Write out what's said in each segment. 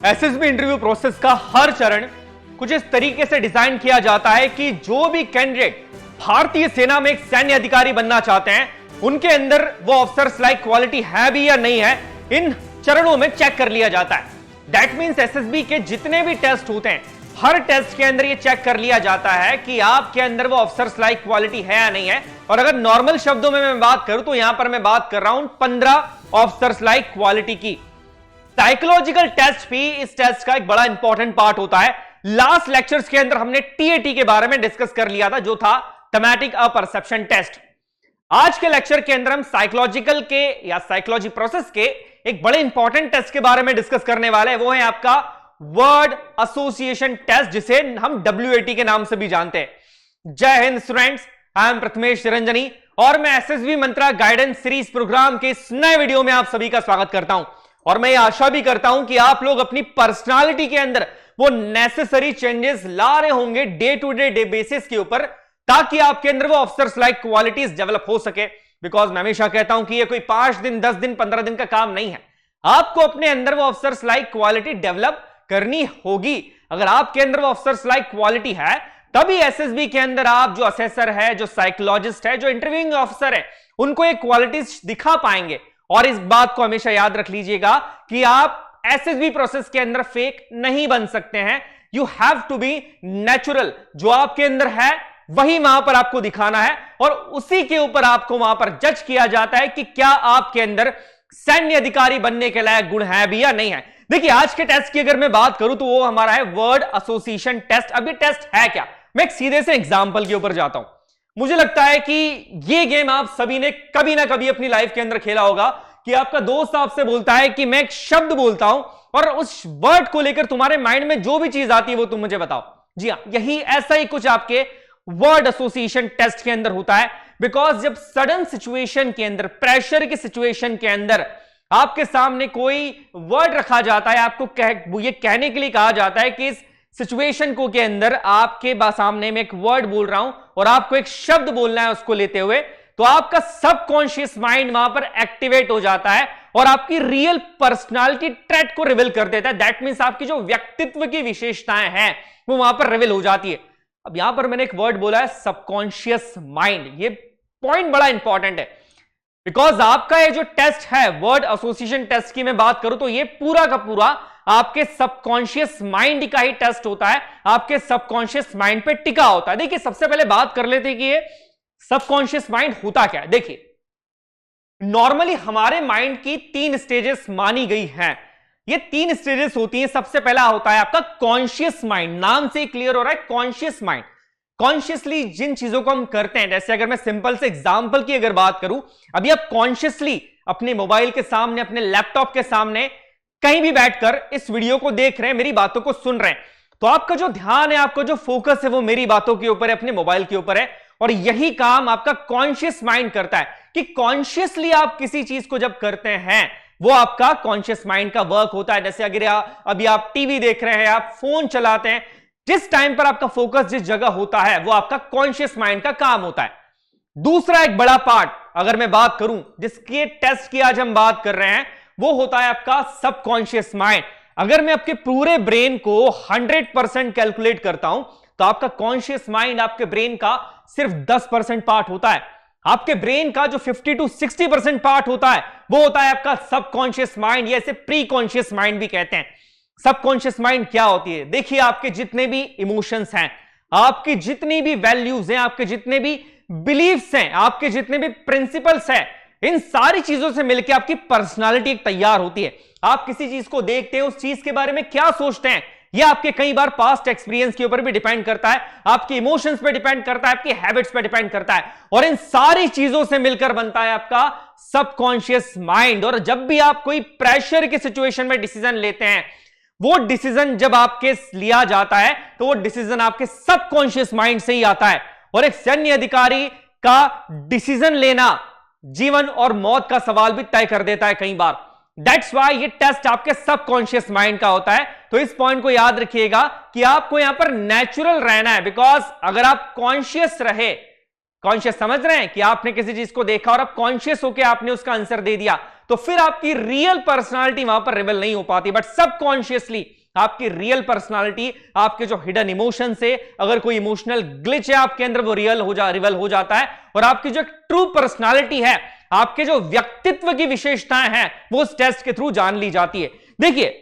SSB interview process का हर चरण कुछ इस तरीके से डिजाइन किया जाता है कि जो भी कैंडिडेट भारतीय सेना में एक सैन्य अधिकारी बनना चाहते हैं, उनके अंदर वो ऑफिसर्स लाइक क्वालिटी है भी या नहीं है, इन चरणों में चेक कर लिया जाता है। दैट मींस एसएसबी के जितने भी टेस्ट होते हैं, हर टेस्ट के अंदर ये चेक कर लिया जाता है कि आपके अंदर वो ऑफिसर्स लाइक क्वालिटी है या नहीं है। और अगर नॉर्मल शब्दों में मैं बात करूं तो यहां पर मैं बात कर रहा हूं 15 ऑफिसर्स लाइक क्वालिटी की। साइकोलॉजिकल टेस्ट भी इस टेस्ट का एक बड़ा इंपॉर्टेंट पार्ट होता है। लास्ट लेक्चर्स के अंदर हमने टीएटी के बारे में डिस्कस कर लिया था, जो था थैमेटिक अपरसेप्शन टेस्ट। आज के लेक्चर के अंदर हम साइकोलॉजिकल के या साइकोलॉजी प्रोसेस के एक बड़े इंपॉर्टेंट टेस्ट के बारे में डिस्कस करने वाले हैं। वो है आपका वर्ड एसोसिएशन टेस्ट, जिसे हम WAT के नाम से भी जानते हैं। जय Hind students, I am Prathamesh Niranjani और मैं एसएसबी मंत्रा गाइडेंस सीरीज प्रोग्राम के इस नए वीडियो में आप सभी का स्वागत करता हूं। और मैं ये आशा भी करता हूं कि आप लोग अपनी पर्सनालिटी के अंदर वो नेसेसरी चेंजेस ला रहे होंगे डे टू डे बेसिस के ऊपर, ताकि आपके अंदर वो ऑफिसर्स लाइक क्वालिटीज डेवलप हो सके। बिकॉज मैं हमेशा कहता हूं कि ये कोई 5 दिन 10 दिन 15 दिन का काम नहीं है। आपको अपने अंदर वो ऑफिसर्स लाइक क्वालिटी डेवलप करनी होगी। अगर आपके अंदर वो ऑफिसर्स लाइक क्वालिटी है, तभी एसएसबी के अंदर आप जो असेसर है, जो साइकोलॉजिस्ट है, जो इंटरव्यूइंग ऑफिसर है, उनको एक क्वालिटीज दिखा पाएंगे। और इस बात को हमेशा याद रख लीजिएगा कि आप एसएसबी प्रोसेस के अंदर फेक नहीं बन सकते हैं। You have to be natural. जो आपके अंदर है वही वहां पर आपको दिखाना है और उसी के ऊपर आपको वहां पर जज किया जाता है कि क्या आपके अंदर सैन्य अधिकारी बनने के लायक गुण है भी या नहीं है। देखिए, आज के टेस्ट की अगर मैं बात करूं तो वो हमारा है वर्ड एसोसिएशन टेस्ट। अब ये टेस्ट है क्या, मैं एक सीधे से एग्जांपल के ऊपर जाता हूं। मुझे लगता है कि ये गेम आप सभी ने कभी ना कभी अपनी लाइफ के अंदर खेला होगा कि आपका दोस्त आपसे बोलता है कि मैं एक शब्द बोलता हूं और उस वर्ड को लेकर तुम्हारे माइंड में जो भी चीज आती है वो तुम मुझे बताओ। जी हां, यही ऐसा ही कुछ आपके वर्ड एसोसिएशन टेस्ट के अंदर होता है। बिकॉज जब सडन सिचुएशन के अंदर, प्रेशर की सिचुएशन के अंदर आपके सामने कोई वर्ड रखा जाता है, आपको ये कहने के लिए कहा जाता है कि इस सिचुएशन को के अंदर आपके सामने में एक वर्ड बोल रहा हूं और आपको एक शब्द बोलना है उसको लेते हुए, तो आपका सबकॉन्शियस माइंड वहां पर एक्टिवेट हो जाता है और आपकी रियल पर्सनालिटी ट्रेट को रिवील कर देता है। दैट मींस आपकी जो व्यक्तित्व की विशेषताएं हैं वो वहां पर रिवील हो जाती है। अब यहां पर मैंने एक वर्ड बोला है सबकॉन्शियस माइंड। ये पॉइंट बड़ा इंपॉर्टेंट है बिकॉज आपका ये जो टेस्ट है वर्ड एसोसिएशन टेस्ट की मैं बात करूं तो ये पूरा का पूरा आपके सबकॉन्शियस माइंड का ही टेस्ट होता है, आपके सबकॉन्शियस माइंड पे टिका होता है। देखिए, सबसे पहले बात कर लेते हैं कि ये सबकॉन्शियस माइंड होता क्या है। देखिए, नॉर्मली हमारे माइंड की 3 स्टेजेस मानी गई हैं। ये 3 स्टेजेस होती हैं। सबसे पहला होता है आपका कॉन्शियस माइंड। नाम से क्लियर हो रहा है, कॉन्शियस माइंड। कॉन्शियसली जिन चीजों को हम करते हैं, जैसे अगर मैं सिंपल से एग्जांपल की अगर बात करूं, अभी आप कॉन्शियसली अपने मोबाइल के सामने, अपने लैपटॉप के सामने कहीं भी बैठकर इस वीडियो को देख रहे हैं, मेरी बातों को सुन रहे हैं, तो आपका जो ध्यान है, आपका जो फोकस है वो मेरी बातों के ऊपर है, अपने मोबाइल के ऊपर है। और यही काम आपका कॉन्शियस माइंड करता है कि कॉन्शियसली आप किसी चीज को जब करते हैं, वो आपका कॉन्शियस माइंड का वर्क होता है। जैसे अगर अभी आप टीवी देख रहे हैं, आप फोन चलाते हैं, जिस टाइम पर आपका फोकस जिस जगह होता है वो आपका कॉन्शियस माइंड का काम होता है। दूसरा एक बड़ा पार्ट अगर मैं बात करूं जिसके टेस्ट की आज हम बात कर रहे हैं, वो होता है आपका सबकॉन्शियस माइंड। अगर मैं आपके पूरे ब्रेन को 100% कैलकुलेट करता हूं तो आपका कॉन्शियस माइंड आपके ब्रेन का सिर्फ 10% पार्ट होता है। आपके ब्रेन का जो 50 to 60% पार्ट होता है वो होता है आपका सबकॉन्शियस माइंड, या इसे प्री कॉन्शियस माइंड भी कहते हैं। सबकॉन्शियस माइंड क्या होती है? देखिए, आपके जितने भी इमोशंस हैं, आपकी जितनी भी वैल्यूज हैं, आपके जितने भी बिलीव्स हैं, आपके जितने भी प्रिंसिपल्स हैं, इन सारी चीजों से मिलकर आपकी पर्सनालिटी एक तैयार होती है। आप किसी चीज को देखते हैं, उस चीज के बारे में क्या सोचते हैं, यह आपके कई बार पास्ट एक्सपीरियंस के ऊपर भी डिपेंड करता है, आपके इमोशंस पे डिपेंड करता है, आपकी हैबिट्स पे डिपेंड करता है, और इन सारी चीजों से मिलकर बनता है आपका सबकॉन्शियस माइंड। और जब भी आप कोई प्रेशर की सिचुएशन में डिसीजन लेते हैं, वो डिसीजन जब आपके लिया जाता है तो वो डिसीजन आपके सबकॉन्शियस माइंड से ही आता है। और एक सैन्य अधिकारी का डिसीजन लेना जीवन और मौत का सवाल भी तय कर देता है कई बार। दैट्स वाई ये टेस्ट आपके सबकॉन्शियस माइंड का होता है। तो इस पॉइंट को याद रखिएगा कि आपको यहां पर नेचुरल रहना है। बिकॉज अगर आप कॉन्शियस रहे, कॉन्शियस समझ रहे हैं कि आपने किसी चीज को देखा और आप कॉन्शियस होकर आपने उसका आंसर दे दिया, तो फिर आपकी रियल पर्सनालिटी वहां पर रिवील नहीं हो पाती, बट सबकॉन्शियसली आपकी रियल पर्सनालिटी, आपके जो हिडन इमोशंस है, अगर कोई इमोशनल ग्लिच है आपके अंदर, वो रिवील हो जाता है, और आपकी जो ट्रू पर्सनालिटी है, आपके जो व्यक्तित्व की विशेषताएं हैं, वो उस टेस्ट के थ्रू जान ली जाती है। देखिए,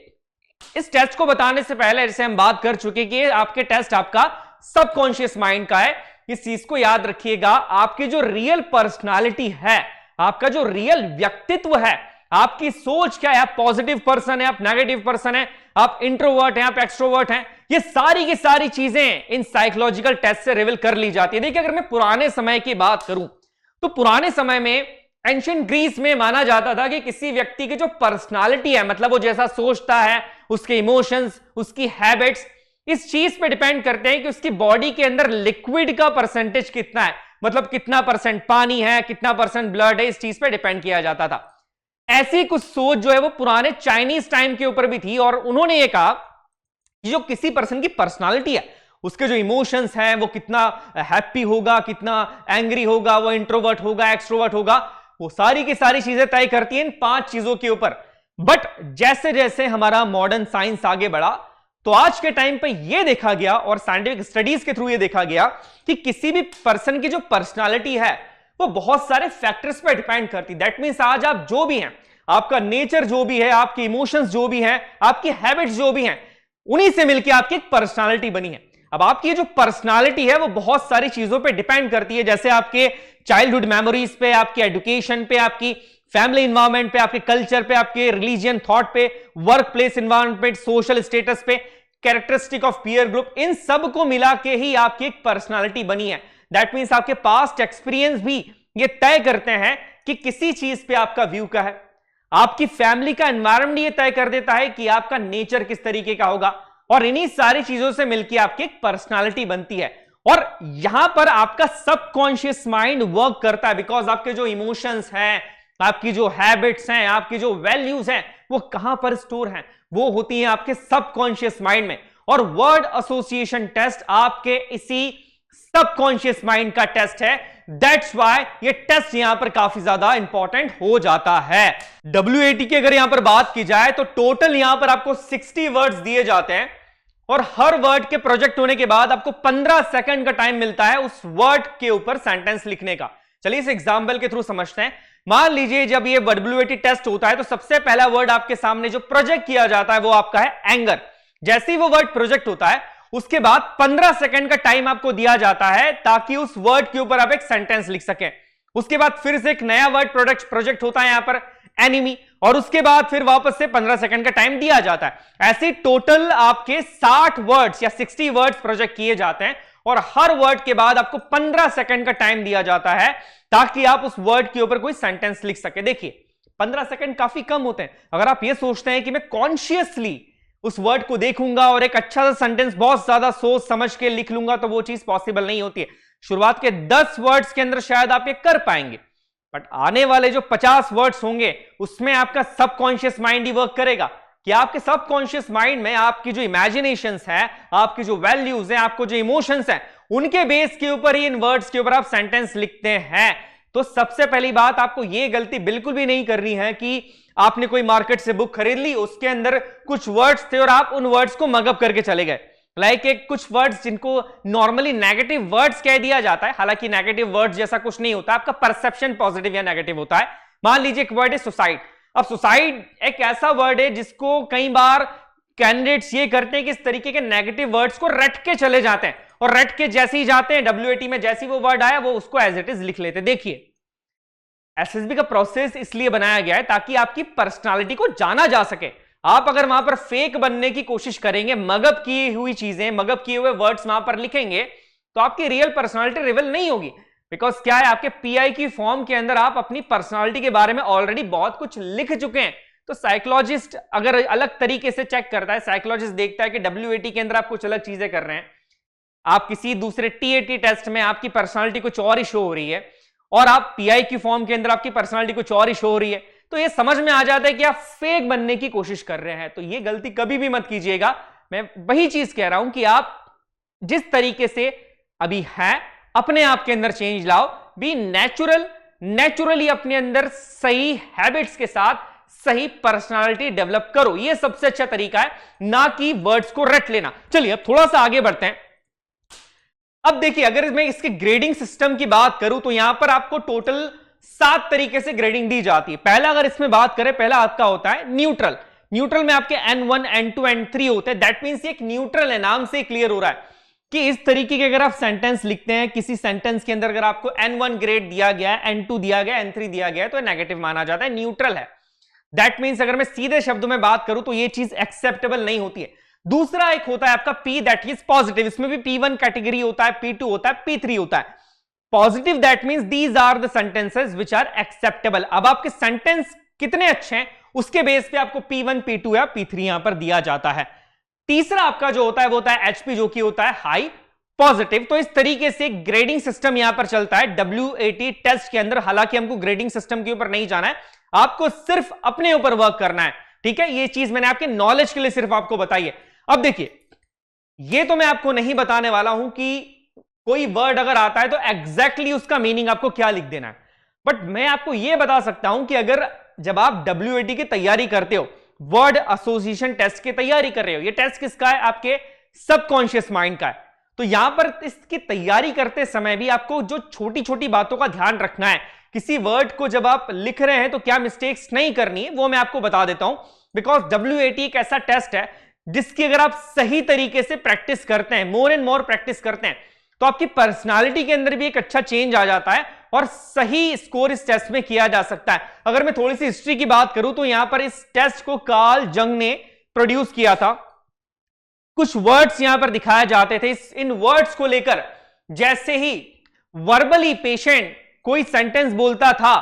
इस टेस्ट को बताने से पहले जैसे हम बात कर चुके कि आपके टेस्ट आपका सबकॉन्शियस माइंड का है। इस चीज को याद रखिएगा, आपकी जो रियल पर्सनालिटी है, आपका जो रियल व्यक्तित्व है, आपकी सोच क्या है, आप पॉजिटिव पर्सन है, आप नेगेटिव पर्सन है, आप इंट्रोवर्ट हैं, आप एक्सट्रोवर्ट हैं, ये सारी की सारी चीजें इन साइकोलॉजिकल टेस्ट से रिवील कर ली जाती है। देखिए, अगर मैं पुराने समय की बात करूं तो पुराने समय में एंशिएंट ग्रीस में माना जाता था कि किसी व्यक्ति की जो पर्सनालिटी है, मतलब वो जैसा सोचता है, उसके इमोशंस, उसकी हैबिट्स, इस चीज पे डिपेंड करते हैं कि उसकी बॉडी के अंदर लिक्विड का परसेंटेज कितना है, मतलब कितना परसेंट पानी है, कितना परसेंट ब्लड है, इस चीज पे डिपेंड किया जाता था। ऐसी कुछ सोच जो है वो पुराने चाइनीज टाइम के ऊपर भी थी, और उन्होंने ये कहा कि जो किसी पर्सन की पर्सनालिटी है, उसके जो इमोशंस हैं, वो कितना हैप्पी होगा, कितना एंग्री होगा, वो इंट्रोवर्ट होगा, एक्सट्रोवर्ट होगा, वो सारी की सारी चीजें तय करती हैं इन 5 चीजों के ऊपर। बट जैसे जैसे हमारा मॉडर्न साइंस आगे बढ़ा, तो आज के टाइम पे ये देखा गया, और साइंटिफिक स्टडीज के थ्रू ये देखा गया कि किसी भी पर्सन की जो पर्सनालिटी है वो बहुत सारे फैक्टर्स पे डिपेंड करती। दैट मींस आज आप जो भी हैं, आपका नेचर जो भी है, आपके इमोशंस जो भी हैं, आपकी हैबिट्स जो भी हैं, उन्हीं से मिलकर आपकी एक पर्सनालिटी बनी है। अब आपकी जो पर्सनालिटी है वो बहुत सारी चीजों पे डिपेंड करती है, जैसे आपके चाइल्डहुड मेमोरीज पे, आपके एजुकेशन पे, आपकी फैमिली इन्वायरमेंट पे, आपके कल्चर पे, आपके रिलीजियन थॉट पे, work place environment, social status पे, कैरेक्टरिस्टिक ऑफ पीयर ग्रुप, इन सब को मिला के ही आपकी एक पर्सनालिटी बनी है। दैट मींस आपके पास्ट एक्सपीरियंस भी ये तय करते हैं कि किसी चीज पे आपका व्यू क्या है। आपकी फैमिली का एनवायरनमेंट ये तय कर देता है कि आपका नेचर किस तरीके का होगा, और इन्हीं सारी चीजों से मिलकर आपकी एक पर्सनालिटी बनती है। और यहां पर आपका सबकॉन्शियस माइंड वर्क करता है, बिकॉज आपके जो इमोशंस हैं, आपकी जो हैबिट्स हैं, आपकी जो वैल्यूज हैं, वो कहां पर स्टोर हैं, वो होती हैं आपके सबकॉन्शियस माइंड में। और वर्ड एसोसिएशन टेस्ट आपके इसी सबकॉन्शियस माइंड का टेस्ट है। दैट्स व्हाई ये टेस्ट यहां पर काफी ज्यादा इंपॉर्टेंट हो जाता है। WAT की अगर यहां पर बात की जाए तो टोटल यहां पर आपको 60 वर्ड्स दिए जाते हैं, और हर वर्ड के प्रोजेक्ट होने के बाद आपको 15 सेकंड का टाइम मिलता है उस वर्ड के ऊपर सेंटेंस लिखने का। चलिए इस एग्जाम्पल के थ्रू समझते हैं। मान लीजिए जब ये WAT टेस्ट होता है तो सबसे पहला वर्ड आपके सामने जो प्रोजेक्ट किया जाता है वो आपका है एंगर। जैसे ही वो वर्ड प्रोजेक्ट होता है उसके बाद 15 सेकंड का टाइम आपको दिया जाता है ताकि उस वर्ड के ऊपर आप एक सेंटेंस लिख सकें। उसके बाद फिर से एक नया वर्ड प्रोजेक्ट होता है यहां पर एनिमी, और उसके बाद फिर वापस से 15 सेकंड का टाइम दिया जाता है। ऐसे टोटल आपके 60 वर्ड्स या 60 वर्ड्स प्रोजेक्ट किए जाते हैं, और हर वर्ड के बाद आपको 15 सेकंड का टाइम दिया जाता है ताकि आप उस वर्ड के ऊपर कोई सेंटेंस लिख सके। देखिए 15 सेकंड काफी कम होते हैं। अगर आप ये सोचते हैं कि मैं कॉन्शियसली उस वर्ड को देखूंगा और एक अच्छा सा सेंटेंस बहुत ज्यादा सोच समझ के लिख लूंगा, तो वो चीज पॉसिबल नहीं होती है। शुरुआत के 10 वर्ड्स के अंदर शायद आप ये कर पाएंगे, बट आने वाले जो 50 वर्ड्स होंगे उसमें आपका सबकॉन्शियस माइंड ही वर्क करेगा कि आपके सबकॉन्शियस माइंड में आपकी जो इमेजिनेशंस है, आपकी जो वैल्यूज हैं, आपको जो इमोशंस हैं, उनके बेस के ऊपर ही इन वर्ड्स के ऊपर आप सेंटेंस लिखते हैं। तो सबसे पहली बात, आपको यह गलती बिल्कुल भी नहीं करनी है कि आपने कोई मार्केट से बुक खरीद ली, उसके अंदर कुछ वर्ड्स थे और आप उन वर्ड्स को मगअप करके चले गए। एक कुछ वर्ड्स जिनको नॉर्मली नेगेटिव वर्ड्स कह दिया जाता है, हालांकि नेगेटिव वर्ड्स जैसा कुछ नहीं होता, आपका परसेप्शन पॉजिटिव या नेगेटिव होता है। मान लीजिए एक वर्ड है सुसाइड। अब सुसाइड एक ऐसा वर्ड है जिसको कई बार कैंडिडेट्स ये करते हैं कि इस तरीके के नेगेटिव वर्ड्स को रट के चले जाते हैं, और रट के जैसे ही जाते हैं WAT में जैसे ही वो वर्ड आया वो उसको एज इट इज लिख लेते हैं। देखिए SSB का प्रोसेस इसलिए बनाया गया है ताकि आपकी पर्सनालिटी को जाना जा सके। आप अगर वहां पर फेक बनने की कोशिश करेंगे, मगअप की हुई चीजें, मगअप किए हुए वर्ड्स वहां पर लिखेंगे, तो आपकी रियल पर्सनालिटी रिवील नहीं होगी। बिकॉज क्या है, आपके PI की फॉर्म के अंदर आप अपनी पर्सनालिटी के बारे में ऑलरेडी बहुत कुछ लिख चुके हैं। तो साइकोलॉजिस्ट अगर अलग तरीके से चेक करता है, साइकोलॉजिस्ट देखता है कि WAT के अंदर आप कुछ अलग चीजें कर रहे हैं, आप किसी दूसरे TAT टेस्ट में आपकी पर्सनालिटी कुछ और ही शो हो रही है, और आप PI की फॉर्म के अंदर आपकी पर्सनालिटी कुछ और ही शो हो रही है, तो ये समझ में आ जाता है कि आप फेक बनने की कोशिश कर रहे हैं। तो ये गलती कभी भी मत कीजिएगा। मैं वही चीज कह रहा हूं कि आप जिस तरीके से अभी हैं अपने आप के अंदर चेंज लाओ। बी नेचुरल, नेचुरली अपने अंदर सही हैबिट्स के साथ सही पर्सनालिटी डेवलप करो। यह सबसे अच्छा तरीका है, ना कि वर्ड्स को रट लेना। चलिए अब थोड़ा सा आगे बढ़ते हैं। अब देखिए, अगर मैं इसके ग्रेडिंग सिस्टम की बात करूं तो यहां पर आपको टोटल 7 तरीके से ग्रेडिंग दी जाती है। पहला अगर इसमें बात करें, पहला आपका होता है न्यूट्रल। न्यूट्रल में आपके N1, N2, N3 होते हैं। दैट मींस ये एक न्यूट्रल है, नाम से क्लियर हो रहा है कि इस तरीके के अगर आप सेंटेंस लिखते हैं, किसी सेंटेंस के अंदर अगर आपको N1 ग्रेड दिया गया है, N2 दिया गया है, N3 दिया गया है, तो नेगेटिव माना जाता है, न्यूट्रल है। दैट मींस अगर मैं सीधे शब्दों में बात करूं तो ये चीज एक्सेप्टेबल नहीं होती है। दूसरा एक होता है आपका P, दैट इज पॉजिटिव। इसमें भी P1 कैटेगरी होता है, P2 होता है, P3 होता है। Positive that means these are the sentences which are acceptable. अब आपके सेंटेंस कितने अच्छे हैं उसके बेस पे आपको P1, P2 या P3 यहां पर दिया जाता है। तीसरा आपका जो होता है वो होता है HP, जो कि होता है हाई पॉजिटिव। तो इस तरीके से ग्रेडिंग सिस्टम यहां पर चलता है WAT टेस्ट के अंदर। हालांकि हमको ग्रेडिंग सिस्टम के ऊपर नहीं जाना है, आपको सिर्फ अपने ऊपर वर्क करना है, ठीक है। ये चीज मैंने आपके नॉलेज के लिए सिर्फ आपको बताई है। अब देखिए, ये तो मैं आपको नहीं बताने वाला हूं कि कोई वर्ड अगर आता है तो एग्जैक्टली उसका मीनिंग आपको क्या लिख देना है, बट मैं आपको यह बता सकता हूं कि अगर जब आप WAT की तैयारी करते हो, वर्ड एसोसिएशन टेस्ट की तैयारी कर रहे हो, ये टेस्ट किसका है? आपके सबकॉन्शियस माइंड का है। तो यहां पर इसकी तैयारी करते समय भी आपको जो छोटी छोटी बातों का ध्यान रखना है, किसी वर्ड को जब आप लिख रहे हैं तो क्या मिस्टेक्स नहीं करनी है, वो मैं आपको बता देता हूं। बिकॉज WAT एक ऐसा टेस्ट है जिसकी अगर आप सही तरीके से प्रैक्टिस करते हैं, मोर एंड मोर प्रैक्टिस करते हैं, तो आपकी पर्सनालिटी के अंदर भी एक अच्छा चेंज आ जाता है और सही स्कोर इस टेस्ट में किया जा सकता है। अगर मैं थोड़ी सी हिस्ट्री की बात करूं तो यहां पर इस टेस्ट को कार्ल जंग ने प्रोड्यूस किया था। कुछ वर्ड्स यहां पर दिखाए जाते थे, इन वर्ड्स को लेकर जैसे ही वर्बली पेशेंट कोई सेंटेंस बोलता था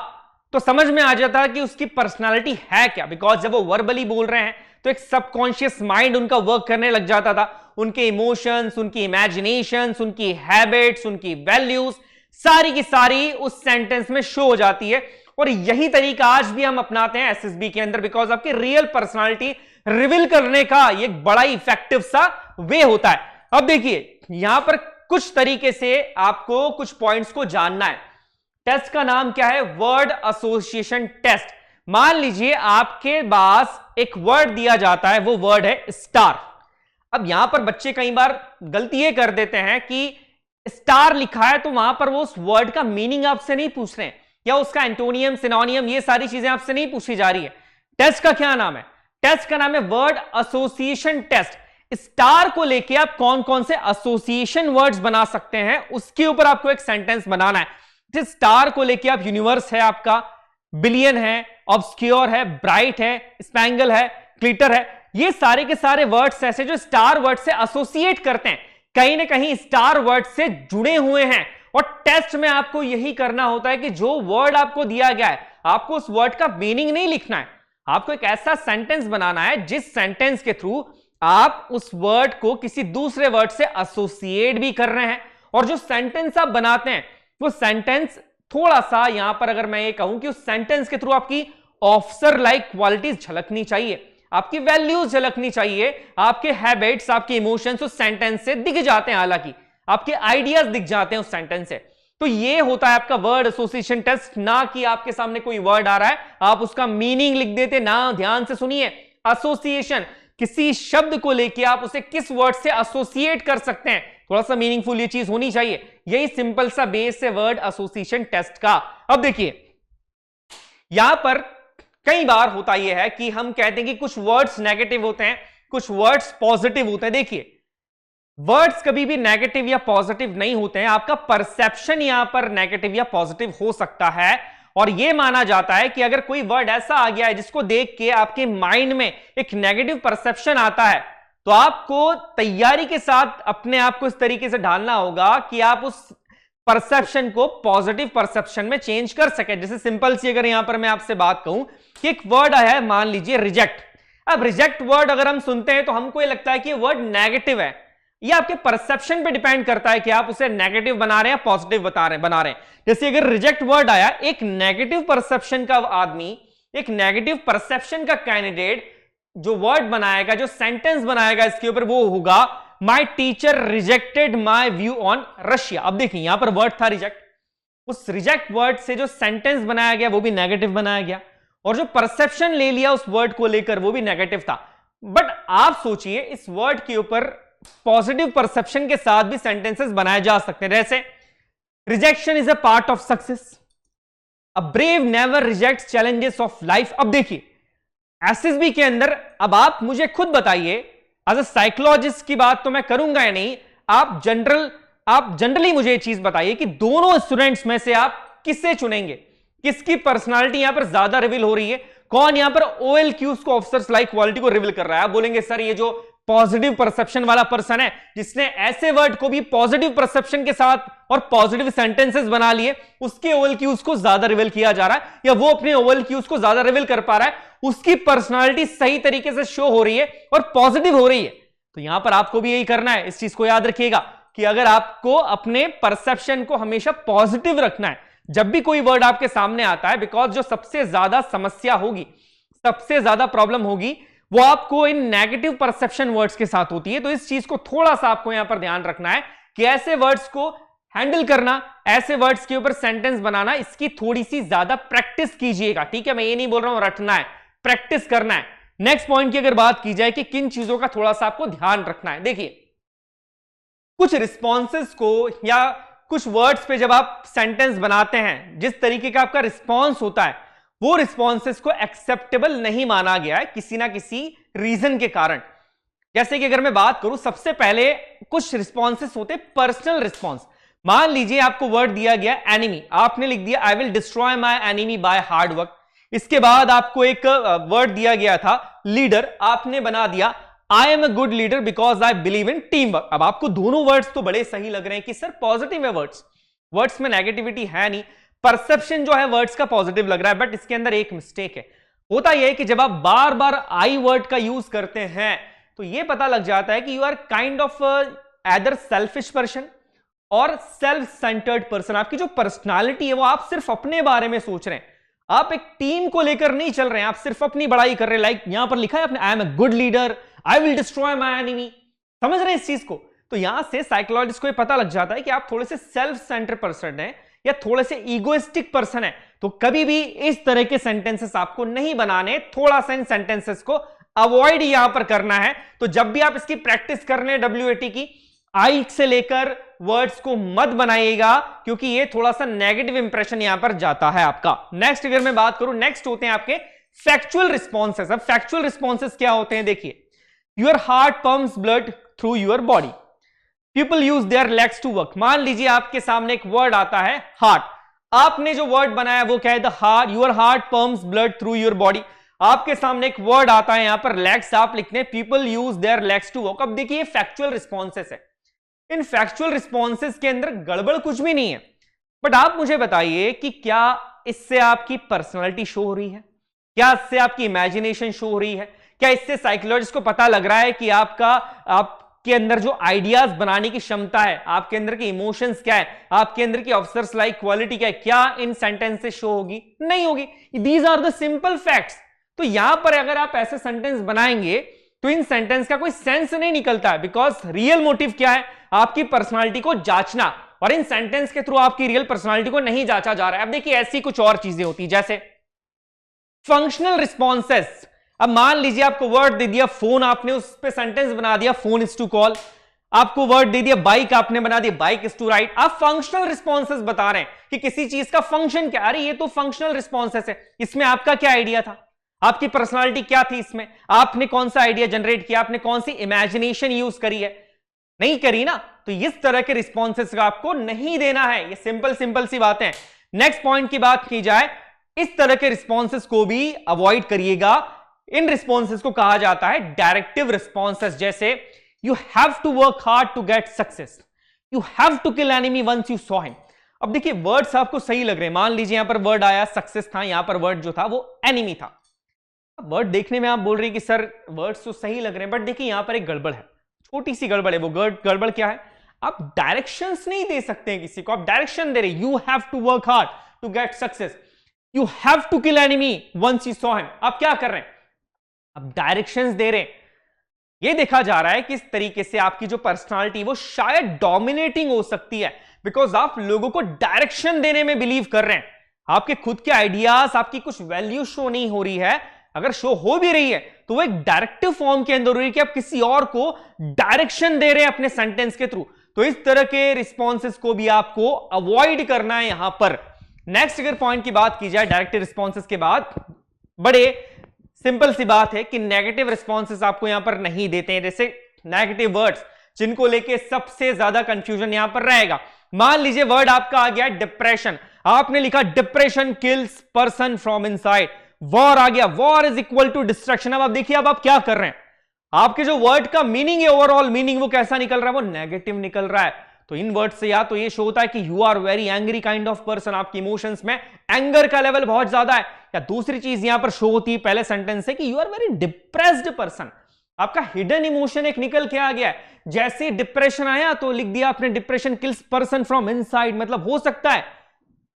तो समझ में आ जाता कि उसकी पर्सनालिटी है क्या। बिकॉज जब वो वर्बली बोल रहे हैं तो एक सबकॉन्शियस माइंड उनका वर्क करने लग जाता था। उनके इमोशंस, उनकी इमेजिनेशंस, उनकी हैबिट्स, उनकी वैल्यूज सारी की सारी उस सेंटेंस में शो हो जाती है। और यही तरीका आज भी हम अपनाते हैं SSB के अंदर, बिकॉज आपकी रियल पर्सनालिटी रिवील करने का ये बड़ा इफेक्टिव सा वे होता है। अब देखिए, यहां पर कुछ तरीके से आपको कुछ पॉइंट्स को जानना है। टेस्ट का नाम क्या है? Word association test. मान लीजिए आपके पास एक वर्ड दिया जाता है, वो वर्ड है स्टार। अब यहां पर बच्चे कई बार गलती ये कर देते हैं कि स्टार लिखा है तो वहां पर वो उस वर्ड का मीनिंग आपसे नहीं पूछ रहे हैं, या उसका एंटोनियम, सिनोनियम, ये सारी चीजें आपसे नहीं पूछी जा रही है। टेस्ट का क्या नाम है? टेस्ट का नाम है वर्ड एसोसिएशन टेस्ट। स्टार को लेके आप कौन कौन से एसोसिएशन वर्ड्स बना सकते हैं, उसके ऊपर आपको एक सेंटेंस बनाना है। स्टार को लेके आप यूनिवर्स है आपका, बिलियन है, ऑब्सक्योर है, ब्राइट है, स्पैंगल है, क्लिटर है, ये सारे के सारे वर्ड्स ऐसे जो स्टार वर्ड से एसोसिएट करते हैं, कहीं ना कहीं स्टार वर्ड से जुड़े हुए हैं। और टेस्ट में आपको यही करना होता है कि जो वर्ड आपको दिया गया है, आपको उस वर्ड का मीनिंग नहीं लिखना है, आपको एक ऐसा सेंटेंस बनाना है जिस सेंटेंस के थ्रू आप उस वर्ड को किसी दूसरे वर्ड से एसोसिएट भी कर रहे हैं। और जो सेंटेंस आप बनाते हैं वो सेंटेंस थोड़ा सा, यहां पर अगर मैं ये कहूं कि उस सेंटेंस के थ्रू आपकी ऑफिसर लाइक क्वालिटीज झलकनी चाहिए, आपकी वैल्यूज झलकनी चाहिए, आपके हैबिट्स, आपके इमोशंस उस सेंटेंस से दिख जाते हैं, हालांकि आपके आइडियाज दिख जाते हैं उस सेंटेंस से। तो ये होता है आपका वर्ड एसोसिएशन टेस्ट, ना कि आपके सामने कोई वर्ड आ रहा है आप उसका मीनिंग लिख देते ना। ध्यान से सुनिए, एसोसिएशन, किसी शब्द को लेके आप उसे किस वर्ड से एसोसिएट कर सकते हैं, थोड़ा सा मीनिंगफुल ये चीज होनी चाहिए। यही सिंपल सा बेस है वर्ड एसोसिएशन टेस्ट का। अब देखिए, यहां पर कई बार होता यह है कि हम कहते हैं कि कुछ वर्ड्स नेगेटिव होते हैं, कुछ वर्ड्स पॉजिटिव होते हैं। देखिए, वर्ड्स कभी भी नेगेटिव या पॉजिटिव नहीं होते हैं, आपका परसेप्शन यहां पर नेगेटिव या पॉजिटिव हो सकता है। और यह माना जाता है कि अगर कोई वर्ड ऐसा आ गया है जिसको देख के आपके माइंड में एक नेगेटिव परसेप्शन आता है, तो आपको तैयारी के साथ अपने आप को इस तरीके से ढालना होगा कि आप उस परसेप्शन को पॉजिटिव परसेप्शन में चेंज कर सके। जैसे सिंपल सी अगर यहां पर मैं आपसे बात कहूं कि एक वर्ड आया है, मान लीजिए रिजेक्ट। अब रिजेक्ट वर्ड अगर हम सुनते हैं तो हमको ये लगता है कि ये वर्ड नेगेटिव है। ये आपके परसेप्शन पे डिपेंड करता है कि आप उसे नेगेटिव बना रहे हैं, पॉजिटिव बना रहे हैं। जैसे अगर रिजेक्ट वर्ड आया, एक नेगेटिव परसेप्शन का आदमी, एक नेगेटिव परसेप्शन का कैंडिडेट जो वर्ड बनाएगा, जो सेंटेंस बनाएगा इसके ऊपर, वो होगा my teacher rejected my view on Russia. अब देखिए, यहां पर वर्ड था रिजेक्ट, उस रिजेक्ट वर्ड से जो सेंटेंस बनाया गया वो भी नेगेटिव बनाया गया, और जो परसेप्शन ले लिया उस वर्ड को लेकर वो भी नेगेटिव था। बट आप सोचिए इस वर्ड के ऊपर पॉजिटिव परसेप्शन के साथ भी सेंटेंसेस बनाए जा सकते हैं, जैसे rejection is a part of success, a brave never rejects challenges of life. अब देखिए एसएसबी के अंदर, अब आप मुझे खुद बताइए, एज अ साइकोलॉजिस्ट की बात तो मैं करूंगा या नहीं, आप जनरली मुझे ये चीज बताइए कि दोनों स्टूडेंट्स में से आप किसे चुनेंगे, किसकी पर्सनालिटी यहां पर ज्यादा रिवील हो रही है, कौन यहां पर ओएलक्यूज को, ऑफिसर्स लाइक क्वालिटी को रिवील कर रहा है। आप बोलेंगे सर ये जो पॉजिटिव परसेप्शन वाला पर्सन है जिसने ऐसे वर्ड को भी पॉजिटिव परसेप्शन के साथ और पॉजिटिव सेंटेंसेस बना लिए, उसके ओएलक्यूज को ज्यादा रिवील किया जा रहा है, या वो अपने ओएलक्यूज को ज्यादा रिवील कर पा रहा है, उसकी पर्सनालिटी सही तरीके से शो हो रही है और पॉजिटिव हो रही है। तो यहां पर आपको भी यही करना है। इस चीज को याद रखिएगा कि अगर आपको अपने परसेप्शन को हमेशा पॉजिटिव रखना है, जब भी कोई वर्ड आपके सामने आता है, बिकॉज जो सबसे ज्यादा समस्या होगी, सबसे ज्यादा प्रॉब्लम होगी, वो आपको इन नेगेटिव परसेप्शन वर्ड्स के साथ होती है। तो इस चीज को थोड़ा सा आपको यहां पर ध्यान रखना है कि ऐसे वर्ड्स को हैंडल करना, ऐसे वर्ड्स के ऊपर सेंटेंस बनाना, इसकी थोड़ी सी ज्यादा प्रैक्टिस कीजिएगा। ठीक है, मैं ये नहीं बोल रहा हूं रटना है, प्रैक्टिस करना है। नेक्स्ट पॉइंट की अगर बात की जाए कि किन चीजों का थोड़ा सा आपको ध्यान रखना है, देखिए कुछ रिस्पॉन्सेस को या कुछ वर्ड्स पे जब आप सेंटेंस बनाते हैं, जिस तरीके का आपका रिस्पॉन्स होता है, वो रिस्पॉन्सेस को एक्सेप्टेबल नहीं माना गया है किसी ना किसी रीजन के कारण। जैसे कि अगर मैं बात करूं, सबसे पहले कुछ रिस्पॉन्सेस होते हैं पर्सनल रिस्पॉन्स। मान लीजिए आपको वर्ड दिया गया एनिमी, आपने लिख दिया I will destroy my enemy by hard work. इसके बाद आपको एक वर्ड दिया गया था लीडर, आपने बना दिया I am a good leader because I believe in team work. अब आपको दोनों वर्ड्स तो बड़े सही लग रहे हैं कि सर पॉजिटिव है, वर्ड्स में नेगेटिविटी है नहीं, परसेप्शन जो है वर्ड्स का पॉजिटिव लग रहा है। बट इसके अंदर एक मिस्टेक है, होता यह है कि जब आप बार बार आई वर्ड का यूज करते हैं तो यह पता लग जाता है कि you are kind of either selfish person और सेल्फ सेंटर्ड पर्सन। आपकी जो पर्सनालिटी है वो आप सिर्फ अपने बारे में सोच रहे हैं, आप एक टीम को लेकर नहीं चल रहे हैं, आप सिर्फ अपनी बड़ाई कर रहे हैं। लाइक यहां पर लिखा है आपने I am a good leader, I will destroy my enemy, समझ रहे हैं इस चीज को। तो यहां से साइकोलॉजिस्ट को ये पता लग जाता है कि आप थोड़े से सेल्फ सेंटर्ड पर्सन हैं या थोड़े से ईगोइस्टिक पर्सन है। तो कभी भी इस तरह के सेंटेंसेस आपको नहीं बनाने, थोड़ा सा इन सेंटेंसेस को अवॉइड यहां पर करना है। तो जब भी आप इसकी प्रैक्टिस कर रहे हैं WAT की, आई से लेकर वर्ड्स को मत बनाइएगा, क्योंकि ये थोड़ा सा नेगेटिव इंप्रेशन यहां पर जाता है आपका। नेक्स्ट अगर मैं बात करूं, नेक्स्ट होते हैं आपके फैक्चुअल रिस्पॉन्सेस। अब फैक्चुअल रिस्पॉन्सेस क्या होते हैं, देखिए your heart pumps blood through your body, people use their legs to work. मान लीजिए आपके सामने एक वर्ड आता है हार्ट, आपने जो वर्ड बनाया वो क्या है, the heart, your heart pumps blood through your body. आपके सामने एक वर्ड आता है यहां पर लेग्स, आप लिखते हैं people use their legs to work. अब देखिए फैक्चुअल रिस्पॉन्सेस है, इन फैक्चुअल रिस्पॉन्सेस के अंदर गड़बड़ कुछ भी नहीं है। बट आप मुझे बताइए कि क्या इससे आपकी पर्सनालिटी शो हो रही है, क्या इससे आपकी इमेजिनेशन शो हो रही है, क्या इससे साइकोलॉजिस्ट को पता लग रहा है कि आपके अंदर जो आइडियाज बनाने की क्षमता है, आपके अंदर के इमोशंस क्या है, आपके अंदर की ऑफिसर्स लाइक क्वालिटी क्या है, क्या इन सेंटेंस से शो होगी? नहीं होगी। These are the simple facts. तो यहां पर अगर आप ऐसे सेंटेंस बनाएंगे तो इन सेंटेंस का कोई सेंस नहीं निकलता है, बिकॉज रियल मोटिव क्या है, आपकी पर्सनालिटी को जांचना, और इन सेंटेंस के थ्रू आपकी रियल पर्सनालिटी को नहीं जांचा जा रहा है। अब देखिए ऐसी कुछ और चीजें होती है, जैसे फंक्शनल रिस्पॉन्सेस। अब मान लीजिए आपको वर्ड दे दिया फोन, आपने उस पर सेंटेंस बना दिया फोन इज टू कॉल। आपको वर्ड दे दिया बाइक, आपने बना दिया बाइक इज टू राइड। आप फंक्शनल रिस्पॉन्सेस बता रहे हैं कि किसी चीज का फंक्शन क्या, अरे ये तो फंक्शनल रिस्पॉन्सेस है। इसमें आपका क्या आइडिया था, आपकी पर्सनालिटी क्या थी, इसमें आपने कौन सा आइडिया जनरेट किया, आपने कौन सी इमेजिनेशन यूज करी है, नहीं करी ना। तो इस तरह के रिस्पॉन्सेस का आपको नहीं देना है, ये सिंपल सी बात है। नेक्स्ट पॉइंट की बात की जाए, इस तरह के रिस्पॉन्सेस को भी अवॉइड करिएगा। इन रिस्पॉन्सेस को कहा जाता है डायरेक्टिव रिस्पॉन्सेस, जैसे you have to work hard to get success, you have to kill enemy once you saw him. अब देखिए वर्ड्स आपको सही लग रहे हैं, मान लीजिए यहां पर वर्ड आया सक्सेस था, यहां पर वर्ड जो था वो एनिमी था। वर्ड देखने में आप बोल रहे हैं कि सर वर्ड्स तो सही लग रहे हैं, बट देखिए यहां पर एक गड़बड़ है, छोटी सी गड़बड़ है। वो गड़बड़ क्या है, आप डायरेक्शंस नहीं दे सकते हैं किसी को, आप डायरेक्शन दे रहे, you have to work hard to get success, you have to kill enemy once you saw him. आप क्या कर रहे हैं, आप डायरेक्शंस दे रहे हैं। ये देखा जा रहा है कि इस तरीके से आपकी जो पर्सनालिटी वो शायद डोमिनेटिंग हो सकती है, बिकॉज आप लोगों को डायरेक्शन देने में बिलीव कर रहे हैं। आपके खुद के आइडियाज, आपकी कुछ वैल्यू शो नहीं हो रही है। अगर शो हो भी रही है तो वो एक डायरेक्टिव फॉर्म के अंदर हो रही है कि आप किसी और को डायरेक्शन दे रहे हैं अपने सेंटेंस के थ्रू। तो इस तरह के रिस्पॉन्सेस को भी आपको अवॉइड करना है यहां पर। नेक्स्ट अगर पॉइंट की बात की जाए डायरेक्टिव रिस्पॉन्सेस के बाद, बड़े सिंपल सी बात है कि नेगेटिव रिस्पॉन्सेस आपको यहां पर नहीं देते हैं। जैसे नेगेटिव वर्ड्स जिनको लेके सबसे ज्यादा कंफ्यूजन यहां पर रहेगा। मान लीजिए वर्ड आपका आ गया डिप्रेशन, आपने लिखा depression kills person from inside. War आ गया, war is equal to destruction. अब आप देखिए अब आप क्या कर रहे हैं, आपके जो वर्ड का मीनिंग है, ओवरऑल मीनिंग वो कैसा निकल रहा है, वो नेगेटिव निकल रहा है। तो इन वर्ड से या तो ये शो होता है कि you are very angry kind of person, आपकी इमोशंस में एंगर का लेवल बहुत ज्यादा है, या दूसरी चीज यहां पर शो होती है पहले सेंटेंस से कि you are very depressed person. आपका हिडन इमोशन एक निकल के आ गया है। जैसे डिप्रेशन आया तो लिख दिया आपने depression kills person from inside. मतलब हो सकता है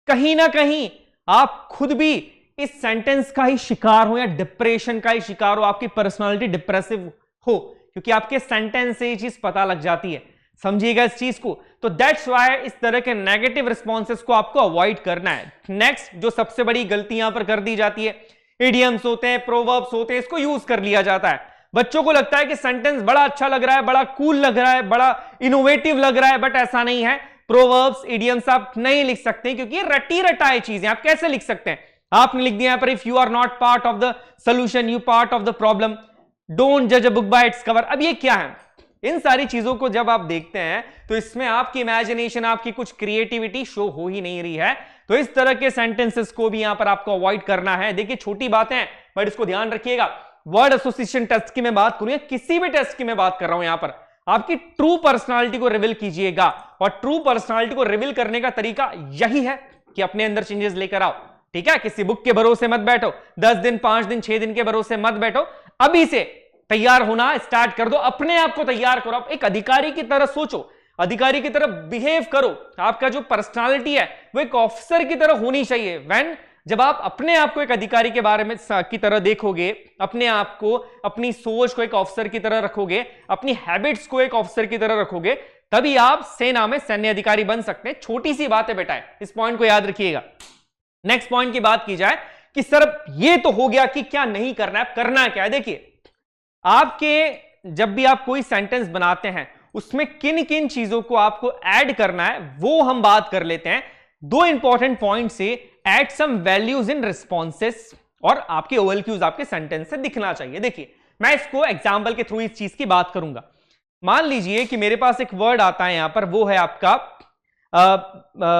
कहीं ना कहीं आप खुद भी इस सेंटेंस का ही शिकार हो या डिप्रेशन का ही शिकार हो, आपकी पर्सनालिटी डिप्रेसिव हो, क्योंकि आपके सेंटेंस से ये चीज पता लग जाती है। समझिएगा इस चीज को। तो दैट्स व्हाई इस तरह के नेगेटिव रिस्पॉन्सेस को आपको अवॉइड करना है। नेक्स्ट जो सबसे बड़ी गलती यहां पर कर दी जाती है, इडियम्स होते हैं, प्रोवर्ब्स होते हैं, इसको यूज कर लिया जाता है। बच्चों को लगता है कि सेंटेंस बड़ा अच्छा लग रहा है, बड़ा कूल लग रहा है, बड़ा इनोवेटिव लग रहा है, बट ऐसा नहीं है। प्रोवर्ब्स, इडियम्स आप नहीं लिख सकते क्योंकि ये रटी रटाए चीजें। आप कैसे लिख सकते हैं, आपने लिख दिया यहां पर if you are not part of the solution you part of the problem, don't जज a book by its cover. अब ये क्या है, इन सारी चीजों को जब आप देखते हैं तो इसमें आपकी इमेजिनेशन, आपकी कुछ क्रिएटिविटी शो हो ही नहीं रही है। तो इस तरह के सेंटेंसेस को भी यहां पर आपको अवॉइड करना है। देखिए छोटी बातें हैं बट इसको ध्यान रखिएगा। वर्ड एसोसिएशन टेस्ट की मैं बात करूं या किसी भी टेस्ट की मैं बात कर रहा हूं, यहां पर आपकी ट्रू पर्सनालिटी को रिवील कीजिएगा। और ट्रू पर्सनालिटी को रिवील करने का तरीका यही है कि अपने अंदर चेंजेस लेकर आओ। ठीक है, किसी बुक के भरोसे मत बैठो, 10 दिन 5 दिन 6 दिन के भरोसे मत बैठो। अभी से तैयार होना स्टार्ट कर दो, अपने आप को तैयार करो। आप एक अधिकारी की तरह सोचो, अधिकारी की तरह बिहेव करो। आपका जो पर्सनालिटी है वो एक ऑफिसर की तरह होनी चाहिए। व्हेन जब आप अपने आप को एक अधिकारी के बारे में की तरह देखोगे, अपने आप को, अपनी सोच को एक ऑफिसर की तरह रखोगे, अपनी हैबिट्स को एक ऑफिसर की तरह रखोगे, तभी आप सेना में सैन्य अधिकारी बन सकते हैं। छोटी सी बात है बेटा, इस पॉइंट को याद रखिएगा। नेक्स्ट पॉइंट की बात की जाए कि सर ये तो हो गया कि क्या नहीं करना है, करना क्या है। देखिए आपके जब भी आप कोई सेंटेंस बनाते हैं उसमें किन किन चीजों को आपको ऐड करना है वो हम बात कर लेते हैं। दो इंपॉर्टेंट पॉइंट से add some values in responses, और आपके ओएलक्यूज आपके सेंटेंस से दिखना चाहिए। देखिए मैं इसको एग्जाम्पल के थ्रू इस चीज की बात करूंगा। मान लीजिए कि मेरे पास एक वर्ड आता है यहां पर, वो है आपका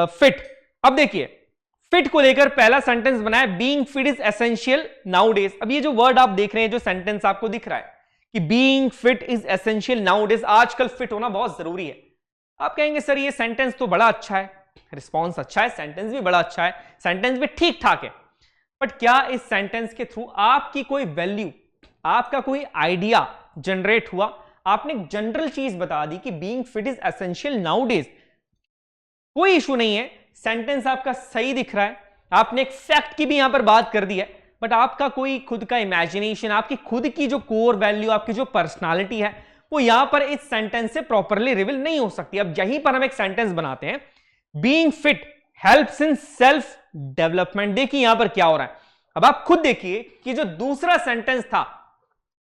फिट। अब देखिए फिट को लेकर पहला सेंटेंस बनाया, being fit is essential nowadays. अब ये जो वर्ड आप देख रहे हैं, जो सेंटेंस आपको दिख रहा है कि being fit is essential nowadays, आजकल फिट होना बहुत जरूरी है। आप कहेंगे सर ये सेंटेंस तो बड़ा अच्छा है, रिस्पॉन्स अच्छा है, सेंटेंस भी बड़ा अच्छा है, सेंटेंस भी ठीक ठाक है, बट क्या इस सेंटेंस के थ्रू आपकी कोई वैल्यू, आपका कोई आइडिया जनरेट हुआ? आपने एक जनरल चीज बता दी कि being fit is essential nowadays, कोई इशू नहीं है, सेंटेंस आपका सही दिख रहा है, आपने एक फैक्ट की भी यहां पर बात कर दी है, बट आपका कोई खुद का इमेजिनेशन, आपकी खुद की जो कोर वैल्यू, आपकी जो पर्सनालिटी है, वो यहां पर इस सेंटेंस से प्रॉपरली रिवील नहीं हो सकती। अब यहीं पर हम एक सेंटेंस बनाते हैं, being fit helps in self development. देखिए यहां पर क्या हो रहा है, अब आप खुद देखिए कि जो दूसरा सेंटेंस था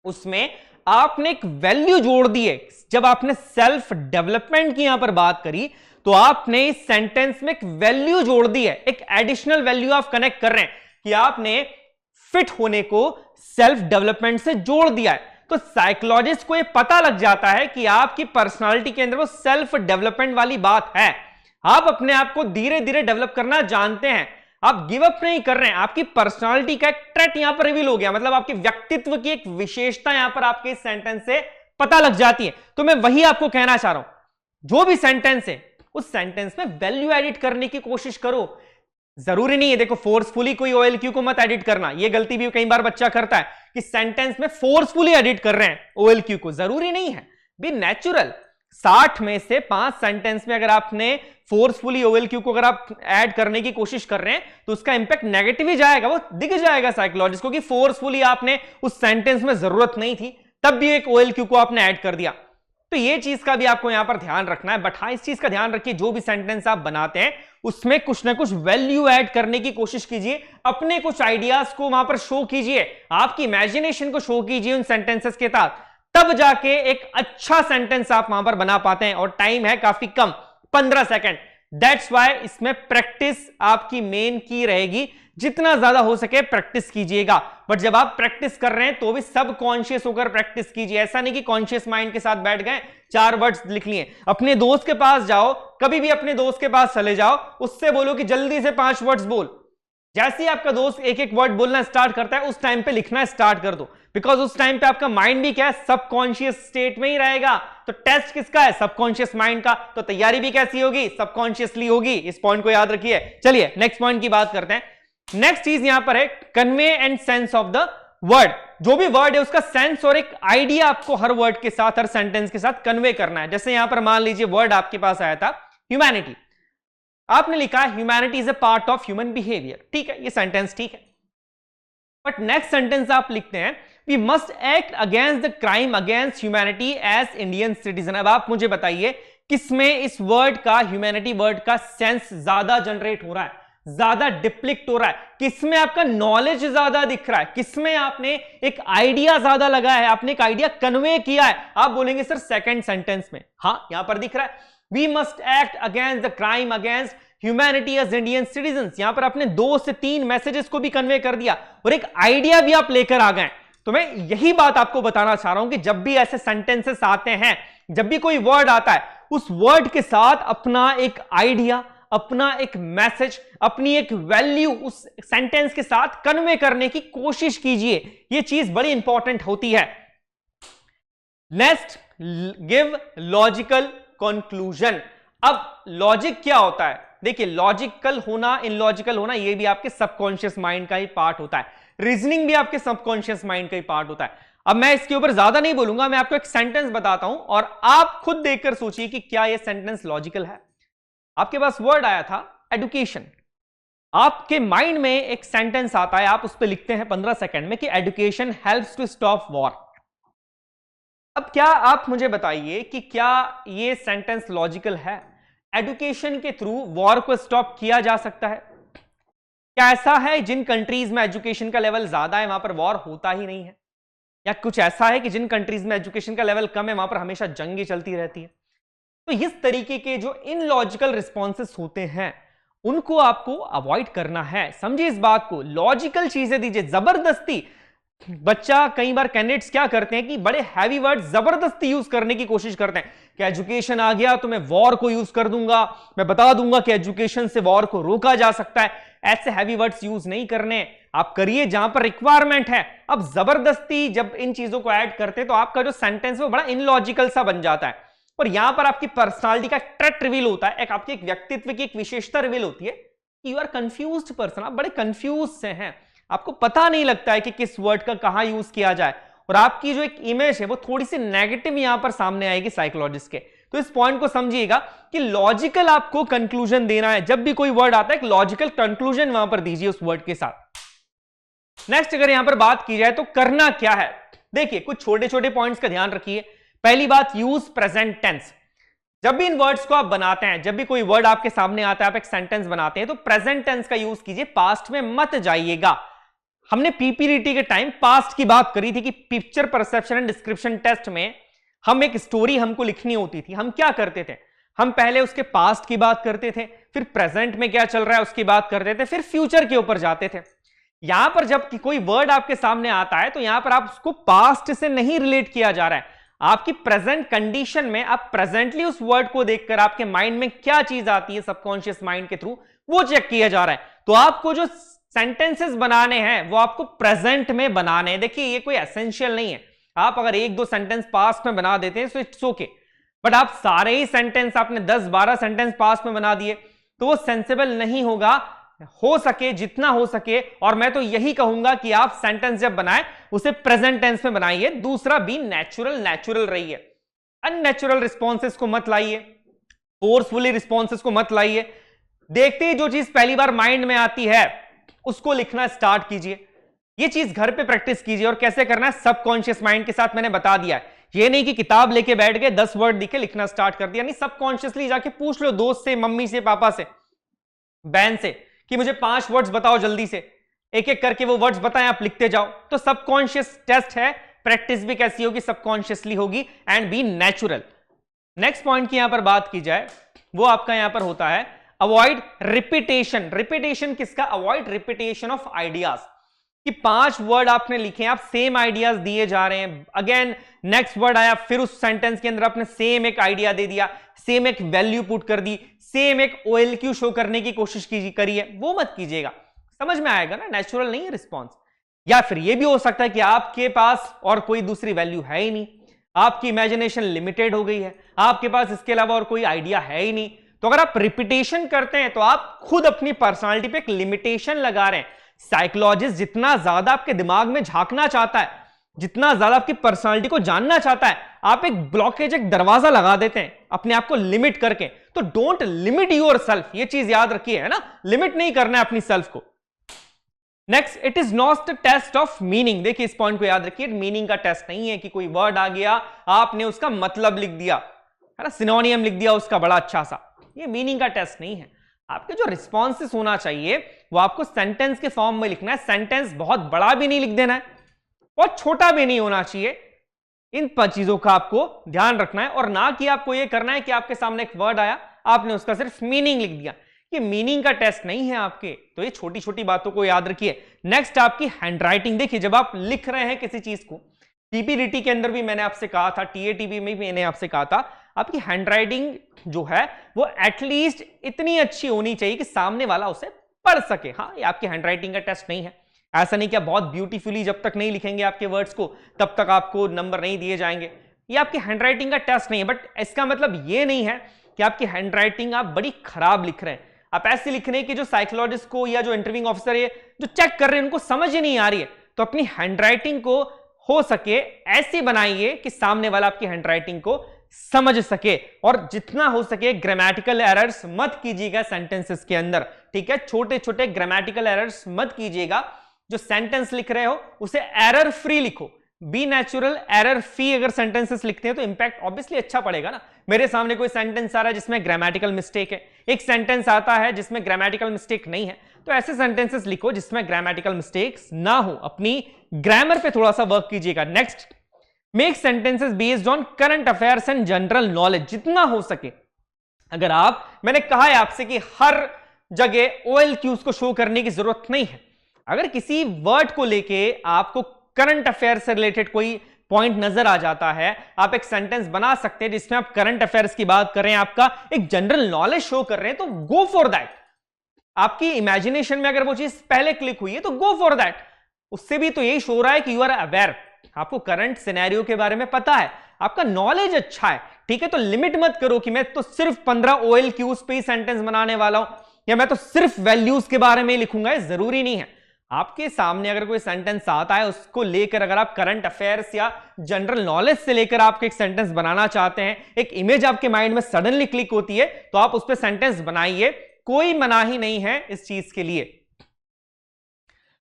उसमें आपने एक वैल्यू जोड़ दी है। जब आपने सेल्फ डेवलपमेंट की यहां पर बात करी तो आपने इस सेंटेंस में एक वैल्यू जोड़ दी है, एक एडिशनल वैल्यू आप कनेक्ट कर रहे हैं कि आपने फिट होने को सेल्फ डेवलपमेंट से जोड़ दिया है। तो साइकोलॉजिस्ट को यह पता लग जाता है कि आपकी पर्सनालिटी के अंदर वो सेल्फ डेवलपमेंट वाली बात है। आप अपने आप को धीरे धीरे डेवलप करना जानते हैं, आप गिव अप नहीं कर रहे हैं। आपकी पर्सनालिटी का एक ट्रेट यहां पर रिवील हो गया, मतलब आपके व्यक्तित्व की एक विशेषता यहां पर आपके इस सेंटेंस से पता लग जाती है। तो मैं वही आपको कहना चाह रहा हूं, जो भी सेंटेंस है उस सेंटेंस में वैल्यू एडिट करने की कोशिश करो। जरूरी नहीं है, देखो फोर्सफुली कोई ओएलक्यू को मत एडिट करना, ये गलती भी कई बार बच्चा करता है कि सेंटेंस में फोर्सफुली एडिट कर रहे हैं ओएलक्यू को, जरूरी नहीं है, बी नेचुरल। 60 में से 5 सेंटेंस में अगर आपने फोर्सफुली ओएलक्यू को अगर आप ऐड करने की कोशिश कर रहे हैं तो उसका इंपैक्ट नेगेटिव ही जाएगा, वो दिख जाएगा साइकोलॉजिस्ट को कि फोर्सफुली आपने उस सेंटेंस में जरूरत नहीं थी, तब भी एक ओएलक्यू को आपने ऐड कर दिया। तो ये चीज का भी आपको यहां पर ध्यान रखना है। बट हाँ, इस चीज का ध्यान रखिए, जो भी सेंटेंस आप बनाते हैं उसमें कुछ ना कुछ वैल्यू ऐड करने की कोशिश कीजिए, अपने कुछ आइडियाज को वहां पर शो कीजिए, आपकी इमेजिनेशन को शो कीजिए उन सेंटेंसेस के साथ, तब जाके एक अच्छा सेंटेंस आप वहां पर बना पाते हैं। और टाइम है काफी कम, 15 सेकंड। दैट्स वाई इसमें प्रैक्टिस आपकी मेन की रहेगी, जितना ज्यादा हो सके प्रैक्टिस कीजिएगा। बट जब आप प्रैक्टिस कर रहे हैं तो भी सब कॉन्शियस होकर प्रैक्टिस कीजिए, ऐसा नहीं कि कॉन्शियस माइंड के साथ बैठ गए 4 वर्ड्स लिख लिए। अपने दोस्त के पास जाओ, कभी भी अपने दोस्त के पास चले जाओ, उससे बोलो कि जल्दी से 5 वर्ड्स बोल। जैसे ही आपका दोस्त एक एक वर्ड बोलना स्टार्ट करता है, उस टाइम पे लिखना स्टार्ट कर दो, बिकॉज उस टाइम पे आपका माइंड भी क्या है, सबकॉन्शियस स्टेट में ही रहेगा। तो टेस्ट किसका है, सबकॉन्शियस माइंड का, तो तैयारी भी कैसी होगी, सबकॉन्शियसली होगी। इस पॉइंट को याद रखिए। चलिए नेक्स्ट पॉइंट की बात करते हैं। नेक्स्ट चीज यहां पर है convey and sense of the word. जो भी वर्ड है उसका सेंस और एक आइडिया आपको हर वर्ड के साथ, हर सेंटेंस के साथ कन्वे करना है। जैसे यहां पर मान लीजिए वर्ड आपके पास आया था ह्यूमैनिटी, आपने लिखा humanity is a part of human behaviour, ठीक है, ये सेंटेंस ठीक है। बट नेक्स्ट सेंटेंस आप लिखते हैं we must act against the crime against humanity as Indian citizen. अब आप मुझे बताइए किसमें इस वर्ड का, ह्यूमैनिटी वर्ड का सेंस ज्यादा जनरेट हो रहा है, ज्यादा डिप्लिक्ट हो रहा है, किसमें आपका नॉलेज ज्यादा दिख रहा है, किसमें आपने एक आइडिया ज्यादा लगाया है, आपने एक आइडिया कन्वे किया है। आप बोलेंगे सर सेकंड सेंटेंस में, हां यहां पर दिख रहा है we must act against the crime against humanity as Indian citizens. यहां पर आपने 2 से 3 मैसेजेस को भी कन्वे कर दिया और एक आइडिया भी आप लेकर आ गए। तो मैं यही बात आपको बताना चाह रहा हूं कि जब भी ऐसे सेंटेंसेस आते हैं, जब भी कोई वर्ड आता है, उस वर्ड के साथ अपना एक आइडिया, अपना एक मैसेज, अपनी एक वैल्यू उस सेंटेंस के साथ कन्वे करने की कोशिश कीजिए। यह चीज बड़ी इंपॉर्टेंट होती है। Next, give logical conclusion. अब लॉजिक क्या होता है, देखिए लॉजिकल होना, इनलॉजिकल होना, यह भी आपके सबकॉन्शियस माइंड का ही पार्ट होता है। रीजनिंग भी आपके सबकॉन्शियस माइंड का ही पार्ट होता है। अब मैं इसके ऊपर ज्यादा नहीं बोलूंगा, मैं आपको एक सेंटेंस बताता हूं और आप खुद देखकर सोचिए कि क्या यह सेंटेंस लॉजिकल है। आपके पास वर्ड आया था एजुकेशन, आपके माइंड में एक सेंटेंस आता है, आप उस पर लिखते हैं 15 सेकंड में कि education helps to stop war. अब क्या आप मुझे बताइए कि क्या यह सेंटेंस लॉजिकल है? एजुकेशन के थ्रू वॉर को स्टॉप किया जा सकता है? क्या ऐसा है जिन कंट्रीज में एजुकेशन का लेवल ज्यादा है वहां पर वॉर होता ही नहीं है? या कुछ ऐसा है कि जिन कंट्रीज में एजुकेशन का लेवल कम है वहां पर हमेशा जंगी चलती रहती है? तो इस तरीके के जो इनलॉजिकल रिस्पॉन्सेस होते हैं उनको आपको अवॉइड करना है। समझिए इस बात को, लॉजिकल चीजें दीजिए। जबरदस्ती बच्चा, कई बार कैंडिडेट्स क्या करते हैं कि बड़े हैवी वर्ड जबरदस्ती यूज करने की कोशिश करते हैं कि एजुकेशन आ गया तो मैं वॉर को यूज कर दूंगा, मैं बता दूंगा कि एजुकेशन से वॉर को रोका जा सकता है। ऐसे हैवी वर्ड्स यूज नहीं करने, आप करिए जहां पर रिक्वायरमेंट है। अब जबरदस्ती जब इन चीजों को ऐड करते हैं तो आपका जो सेंटेंस है वो बड़ा इनलॉजिकल सा बन जाता है और यहां पर आपकी पर्सनालिटी का ट्रेट रिवील होता है, एक आपकी एक व्यक्तित्व की एक विशेषता रिवील होती है कि यू आर कंफ्यूज्ड पर्सन, आप बड़े कंफ्यूज से हैं, आपको पता नहीं लगता है कि किस वर्ड का कहां यूज किया जाए और आपकी जो एक इमेज है वो थोड़ी सी नेगेटिव यहां पर सामने आएगी साइकोलॉजिस्ट के। तो इस पॉइंट को समझिएगा कि लॉजिकल आपको कंक्लूजन देना है। जब भी कोई वर्ड आता है एक लॉजिकल कंक्लूजन वहां पर दीजिए उस वर्ड के साथ। नेक्स्ट अगर यहां पर बात की जाए तो करना क्या है, देखिए कुछ छोटे छोटे पॉइंट्स का ध्यान रखिए। पहली बात, यूज प्रेजेंट टेंस। जब भी इन वर्ड्स को आप बनाते हैं, जब भी कोई वर्ड आपके सामने आता है, आप एक सेंटेंस बनाते हैं तो प्रेजेंट टेंस का यूज कीजिए, पास्ट में मत जाइएगा। हमने पीपीटीटी के टाइम पास्ट की बात करी थी कि picture perception and description test में हम एक स्टोरी हमको लिखनी होती थी, हम क्या करते थे, हम पहले उसके पास्ट की बात करते थे, फिर प्रेजेंट में क्या चल रहा है उसकी बात करते थे, फिर फ्यूचर के ऊपर जाते थे। यहां पर जब कोई वर्ड आपके सामने आता है तो यहां पर आप उसको पास्ट से नहीं रिलेट किया जा रहा है, आपकी प्रेजेंट कंडीशन में आप प्रेजेंटली उस वर्ड को देखकर आपके माइंड में क्या चीज आती है सबकॉन्शियस माइंड के थ्रू वो चेक किया जा रहा है। तो आपको जो सेंटेंसेस बनाने हैं वो आपको प्रेजेंट में बनाने हैं। देखिए ये कोई एसेंशियल नहीं है, आप अगर 1-2 सेंटेंस पास्ट में बना देते हैं तो इट्स ओके, बट आप सारे ही सेंटेंस आपने 10-12 सेंटेंस पास्ट में बना दिए तो वो सेंसेबल नहीं होगा। हो सके जितना हो सके, और मैं तो यही कहूंगा कि आप सेंटेंस जब बनाएं उसे प्रेजेंट टेंस में बनाइए। दूसरा, बी नेचुरल रहिए, अननेचुरल रिस्पॉन्सेस को मत लाइए, फोर्सफुली रिस्पॉन्सेस को मत लाइए। देखते ही जो चीज पहली बार माइंड में आती है उसको लिखना स्टार्ट कीजिए। ये चीज घर पे प्रैक्टिस कीजिए और कैसे करना है सबकॉन्शियस माइंड के साथ मैंने बता दिया है ये नहीं कि किताब लेके बैठ गए 10 वर्ड दिखे लिखना स्टार्ट कर दिया, नहीं, सबकॉन्शियसली जाके पूछ लो दोस्त से, मम्मी से, पापा से, बहन से कि मुझे 5 वर्ड्स बताओ जल्दी से, एक एक करके वो वर्ड्स बताएं, आप लिखते जाओ। तो सबकॉन्शियस टेस्ट है, प्रैक्टिस भी कैसी होगी, सबकॉन्शियसली होगी and be natural. Next point की यहां पर बात की जाए, वो आपका यहां पर होता है अवॉइड रिपीटेशन। रिपीटेशन किसका? अवॉइड रिपीटेशन ऑफ आइडियाज, कि 5 वर्ड आपने लिखे, आप सेम आइडियाज दिए जा रहे हैं, अगेन नेक्स्ट वर्ड आया, फिर उस सेंटेंस के अंदर आपने सेम एक आइडिया दे दिया, सेम एक वैल्यू पुट कर दी, सेम एक OLQ शो करने की कोशिश करी है, वो मत कीजिएगा। समझ में आएगा ना, नेचुरल नहीं है रिस्पॉन्स। या फिर ये भी हो सकता है कि आपके पास और कोई दूसरी वैल्यू है ही नहीं, आपकी इमेजिनेशन लिमिटेड हो गई है, आपके पास इसके अलावा और कोई आइडिया है ही नहीं। तो अगर आप रिपीटेशन करते हैं तो आप खुद अपनी पर्सनालिटी पे एक लिमिटेशन लगा रहे हैं। साइकोलॉजिस्ट जितना ज्यादा आपके दिमाग में झांकना चाहता है, जितना ज्यादा आपकी पर्सनालिटी को जानना चाहता है, आप एक ब्लॉकेज, एक दरवाजा लगा देते हैं अपने आप को लिमिट करके। तो डोंट लिमिट योर सेल्फ, ये चीज याद रखिए, है ना, लिमिट नहीं करना है अपनी सेल्फ को। Next, it is not the test of meaning. देखिए इस पॉइंट को याद रखिए, मीनिंग का टेस्ट नहीं है कि कोई वर्ड आ गया आपने उसका मतलब लिख दिया, है ना, सिनोनियम लिख दिया उसका बड़ा अच्छा सा, ये मीनिंग का टेस्ट नहीं है। आपके जो रिस्पॉन्सेस होना चाहिए वो आपको सेंटेंस के फॉर्म में लिखना है। सेंटेंस बहुत बड़ा भी नहीं लिख देना है, बहुत छोटा भी नहीं होना चाहिए। इन चीजों का आपको ध्यान रखना है, और ना कि आपको ये करना है कि आपके सामने एक वर्ड आया, आपने उसका सिर्फ मीनिंग लिख दिया। ये मीनिंग का टेस्ट नहीं है आपके, तो ये छोटी छोटी बातों को याद रखिए। नेक्स्ट, आपकी हैंडराइटिंग। देखिए जब आप लिख रहे हैं किसी चीज को, पीपीडीटी के अंदर भी मैंने आपसे कहा था, टीएटीबी में भी मैंने आपसे कहा था, आपकी हैंडराइटिंग जो है वो एटलीस्ट इतनी अच्छी होनी चाहिए कि सामने वाला उसे पढ़ सके। हाँ, ये आपकी हैंडराइटिंग का टेस्ट नहीं है। ऐसा नहीं कि आप बहुत ब्यूटीफुली जब तक नहीं लिखेंगे आपके वर्ड्स को तब तक आपको नंबर नहीं दिए जाएंगे। ये आपकी हैंडराइटिंग का टेस्ट नहीं है, बट इसका मतलब ये नहीं है कि आपकी हैंडराइटिंग आप बड़ी खराब लिख रहे हैं। आप ऐसे लिख रहे हैं कि जो साइकोलॉजिस्ट को या जो इंटरव्यूइंग ऑफिसर है जो चेक कर रहे हैं उनको समझ ही नहीं आ रही है। तो अपनी हैंडराइटिंग को हो सके ऐसी बनाइए कि सामने वाला आपकी हैंडराइटिंग को समझ सके, और जितना हो सके ग्रामेटिकल एरर्स मत कीजिएगा सेंटेंसेस के अंदर, ठीक है। छोटे छोटे ग्रामेटिकल एरर्स मत कीजिएगा। जो सेंटेंस लिख रहे हो उसे एरर फ्री लिखो, बी नेचुरल, एरर फ्री अगर सेंटेंसेस लिखते हैं तो इंपैक्ट ऑब्वियसली अच्छा पड़ेगा ना। मेरे सामने कोई सेंटेंस आ रहा है जिसमें ग्रामेटिकल मिस्टेक है, एक सेंटेंस आता है जिसमें ग्रामेटिकल मिस्टेक नहीं है, तो ऐसे सेंटेंसेस लिखो जिसमें ग्रामेटिकल मिस्टेक्स ना हो। अपनी ग्रामर पे थोड़ा सा वर्क कीजिएगा। Next, make sentences based on current affairs and general knowledge, जितना हो सके। अगर आप, मैंने कहा है आपसे कि हर जगह OLQs को शो करने की जरूरत नहीं है। अगर किसी वर्ड को लेके आपको करंट अफेयर से रिलेटेड कोई पॉइंट नजर आ जाता है, आप एक सेंटेंस बना सकते हैं जिसमें आप करंट अफेयर्स की बात कर रहे हैं, आपका एक जनरल नॉलेज शो कर रहे हैं, तो गो फॉर दैट। आपकी इमेजिनेशन में अगर वो चीज पहले क्लिक हुई है तो गो फॉर दैट। उससे भी तो यही शो हो रहा है कि यू आर अवेयर, आपको करंट सिनेरियो के बारे में पता है, आपका नॉलेज अच्छा है, ठीक है। तो लिमिट मत करो कि मैं तो सिर्फ 15 OLQs पे ही सेंटेंस बनाने वाला हूं, या मैं तो सिर्फ वैल्यूज के बारे में लिखूंगा, जरूरी नहीं है। आपके सामने अगर कोई सेंटेंस आता है उसको लेकर अगर आप करंट अफेयर्स या जनरल नॉलेज से लेकर आपको एक सेंटेंस बनाना चाहते हैं, एक इमेज आपके माइंड में सडनली क्लिक होती है, तो आप उस पर सेंटेंस बनाइए, कोई मनाही नहीं है इस चीज के लिए।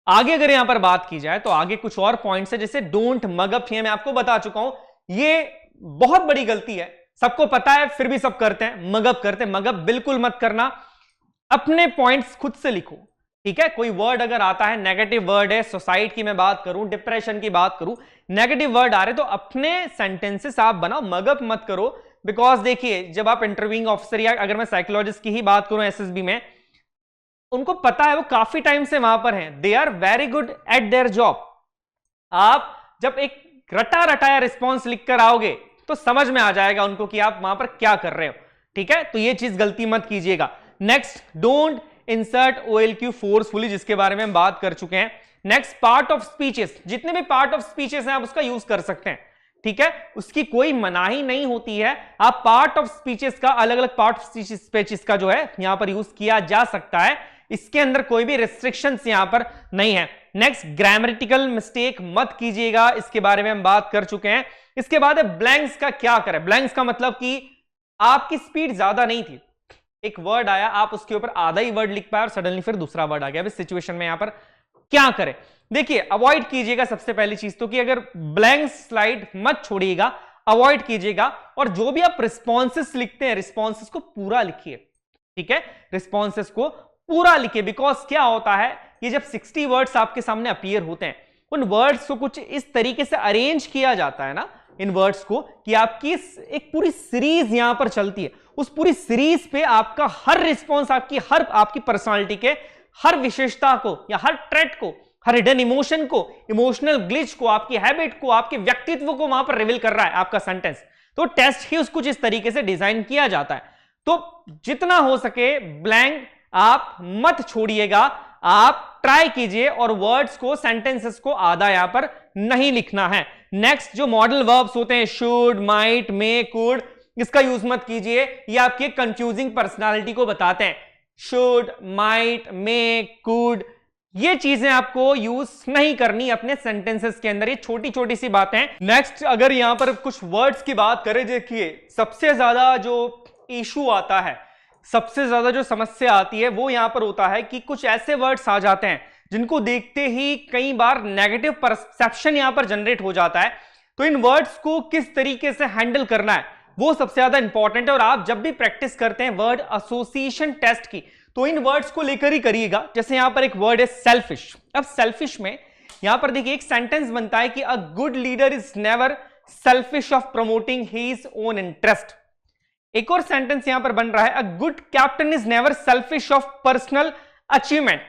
आगे अगर यहां पर बात की जाए तो आगे कुछ और पॉइंट्स है, जैसे डोंट मग अप। मैं आपको बता चुका हूं ये बहुत बड़ी गलती है, सबको पता है फिर भी सब करते हैं, मग अप करते हैं। मग अप बिल्कुल मत करना, अपने पॉइंट्स खुद से लिखो, ठीक है। कोई वर्ड अगर आता है, नेगेटिव वर्ड है, सुसाइड की मैं बात करूं, डिप्रेशन की बात करूं, नेगेटिव वर्ड आ रहे तो अपने सेंटेंसेस आप बनाओ, मग अप मत करो। बिकॉज देखिए जब आप इंटरव्यूइंग ऑफिसर या अगर मैं साइकोलॉजिस्ट की ही बात करूं SSB में, उनको पता है, वो काफी टाइम से वहां पर हैं, they are very good at their job. आप जब एक रटा रटाया रिस्पॉन्स लिखकर आओगे तो समझ में आ जाएगा उनको कि आप वहां पर क्या कर रहे हो, ठीक है। तो ये चीज गलती मत कीजिएगा। Next, don't insert OLQ forcefully, जिसके बारे में हम बात कर चुके हैं। नेक्स्ट, पार्ट ऑफ स्पीचेस, जितने भी पार्ट ऑफ स्पीचेस हैं आप उसका यूज कर सकते हैं, ठीक है, उसकी कोई मनाही नहीं होती है। आप पार्ट ऑफ स्पीचेस का, अलग अलग पार्ट ऑफ स्पीचेस का जो है यहां पर यूज किया जा सकता है, इसके अंदर कोई भी रिस्ट्रिक्शंस यहां पर नहीं है। नेक्स्ट, ग्रामेटिकल मिस्टेक मत कीजिएगा, इसके बारे में हम बात कर चुके हैं। इसके बाद है ब्लैंक्स का क्या करें। ब्लैंक्स का मतलब कि आपकी स्पीड ज्यादा नहीं थी, एक वर्ड आया, आप उसके ऊपर आधा ही वर्ड लिख पाए और सडनली फिर दूसरा वर्ड आ गया। इस सिचुएशन में यहां पर क्या करें? देखिए अवॉइड कीजिएगा सबसे पहली चीज तो कि अगर ब्लैंक स्लाइड मत छोड़िएगा, अवॉइड कीजिएगा, और जो भी आप रिस्पॉन्सेस लिखते हैं रिस्पॉन्सेस को पूरा लिखिए, ठीक है, रिस्पॉन्सेस को पूरा लिखिए। बिकॉज क्या होता है, ये जब 60 वर्ड्स आपके सामने अपीयर होते हैं, उन वर्ड्स को कुछ इस तरीके से अरेंज किया जाता है ना इन वर्ड्स को, कि आपकी एक पूरी सीरीज यहां पर चलती है। उस पूरी सीरीज पे आपका हर रिस्पॉन्स, आपकी पर्सनालिटी के हर विशेषता को या हर ट्रेट को, हर हिडन इमोशन को, इमोशनल ग्लिच को, आपकी हैबिट को, आपके व्यक्तित्व को वहां पर रिवील कर रहा है आपका सेंटेंस। तो टेस्ट ही उसको जिस तरीके से डिजाइन किया जाता है, तो जितना हो सके ब्लैंक आप मत छोड़िएगा, आप ट्राई कीजिए और वर्ड्स को, सेंटेंसेस को आधा यहां पर नहीं लिखना है। नेक्स्ट जो मॉडल वर्ब्स होते हैं, शुड, माइट, मे, कुड, इसका यूज मत कीजिए, ये आपकी कंफ्यूजिंग पर्सनालिटी को बताते हैं। शुड, माइट, मे, कुड, ये चीजें आपको यूज नहीं करनी अपने सेंटेंसेस के अंदर, ये छोटी छोटी सी बातें हैं। नेक्स्ट अगर यहां पर कुछ वर्ड्स की बात करें, देखिए सबसे ज्यादा जो इशू आता है, सबसे ज्यादा जो समस्या आती है वो यहां पर होता है कि कुछ ऐसे वर्ड्स आ जाते हैं जिनको देखते ही कई बार नेगेटिव परसेप्शन यहां पर जनरेट हो जाता है। तो इन वर्ड्स को किस तरीके से हैंडल करना है वो सबसे ज्यादा इंपॉर्टेंट है। और आप जब भी प्रैक्टिस करते हैं वर्ड एसोसिएशन टेस्ट की, तो इन वर्ड्स को लेकर ही करिएगा। जैसे यहां पर एक वर्ड है सेल्फिश। अब सेल्फिश में यहां पर देखिए एक सेंटेंस बनता है कि a good leader is never selfish of promoting his own interest. एक और सेंटेंस यहां पर बन रहा है, a good captain is never selfish of personal achievement.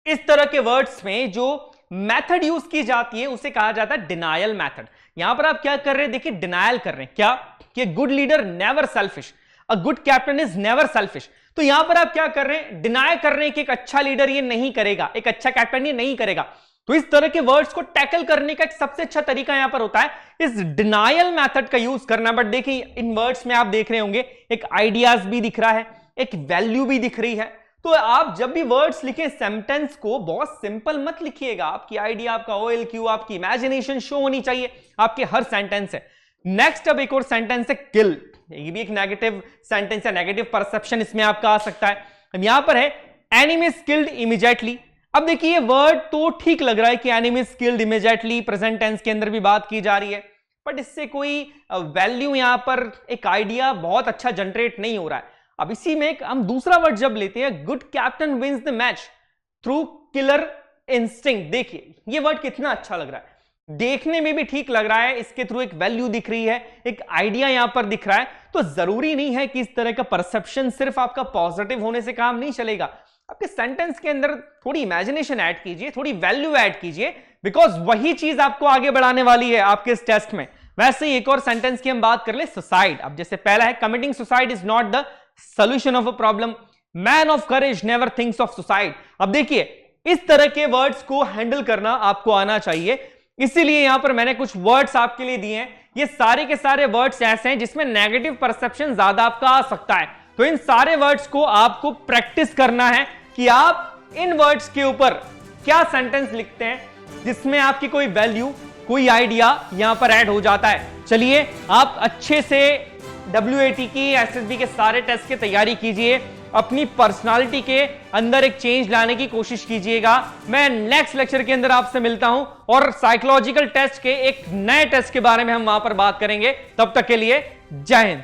इस तरह के वर्ड्स में जो मेथड यूज की जाती है उसे कहा जाता है डिनायल मेथड। यहां पर आप क्या कर रहे हैं, देखिए डिनायल कर रहे हैं क्या, कि good leader never selfish, a good captain is never selfish. तो यहां पर आप क्या कर रहे हैं, डिनाय कर रहे हैं कि एक अच्छा लीडर ये नहीं करेगा, एक अच्छा कैप्टन ये नहीं करेगा। तो इस तरह के वर्ड्स को टैकल करने का एक सबसे अच्छा तरीका यहां पर होता है इस डिनायल मेथड का यूज करना। बट देखिए इन वर्ड्स में आप देख रहे होंगे एक आइडियाज भी दिख रहा है, एक वैल्यू भी दिख रही है। तो आप जब भी वर्ड्स लिखें सेंटेंस को बहुत सिंपल मत लिखिएगा, आपकी आइडिया, आपका OLQ, आपकी इमेजिनेशन शो होनी चाहिए आपके हर सेंटेंस से। नेक्स्ट अब एक और सेंटेंस है किल। ये भी एक नेगेटिव सेंटेंस है, नेगेटिव परसेप्शन इसमें आपका आ सकता है। अब यहां पर है एनिमी इज किल्ड इमीडिएटली। अब देखिए ये वर्ड तो ठीक लग रहा है कि enemy is killed immediately, present tense के अंदर भी बात की जा रही है, बट इससे कोई वैल्यू यहां पर, एक आइडिया बहुत अच्छा जनरेट नहीं हो रहा है। अब इसी में हम दूसरा वर्ड जब लेते हैं, good captain wins the match through killer instinct. देखिए ये वर्ड कितना अच्छा लग रहा है, देखने में भी ठीक लग रहा है, इसके थ्रू एक वैल्यू दिख रही है, एक आइडिया यहां पर दिख रहा है। तो जरूरी नहीं है कि इस तरह का परसेप्शन सिर्फ आपका पॉजिटिव होने से काम नहीं चलेगा। आपके सेंटेंस के अंदर थोड़ी इमेजिनेशन ऐड कीजिए, थोड़ी वैल्यू ऐड कीजिए, बिकॉज वही चीज आपको आगे बढ़ाने वाली है आपके इस टेस्ट में। वैसे ही एक और सेंटेंस की हम बात कर ले, सुसाइड। अब जैसे पहला है committing suicide is not the solution of a problem, man of courage never thinks of suicide. अब देखिए इस तरह के वर्ड्स को हैंडल करना आपको आना चाहिए, इसीलिए यहां पर मैंने कुछ वर्ड्स आपके लिए दिए हैं। ये सारे के सारे वर्ड्स ऐसे हैं जिसमें नेगेटिव परसेप्शन ज्यादा आपका आ सकता है। तो इन सारे वर्ड्स को आपको प्रैक्टिस करना है कि आप इन वर्ड्स के ऊपर क्या सेंटेंस लिखते हैं जिसमें आपकी कोई वैल्यू, कोई आइडिया यहां पर ऐड हो जाता है। चलिए आप अच्छे से WAT की, SSB के सारे टेस्ट की तैयारी कीजिए, अपनी पर्सनालिटी के अंदर एक चेंज लाने की कोशिश कीजिएगा। मैं नेक्स्ट लेक्चर के अंदर आपसे मिलता हूं और साइकोलॉजिकल टेस्ट के एक नए टेस्ट के बारे में हम वहां पर बात करेंगे। तब तक के लिए जय हिंद।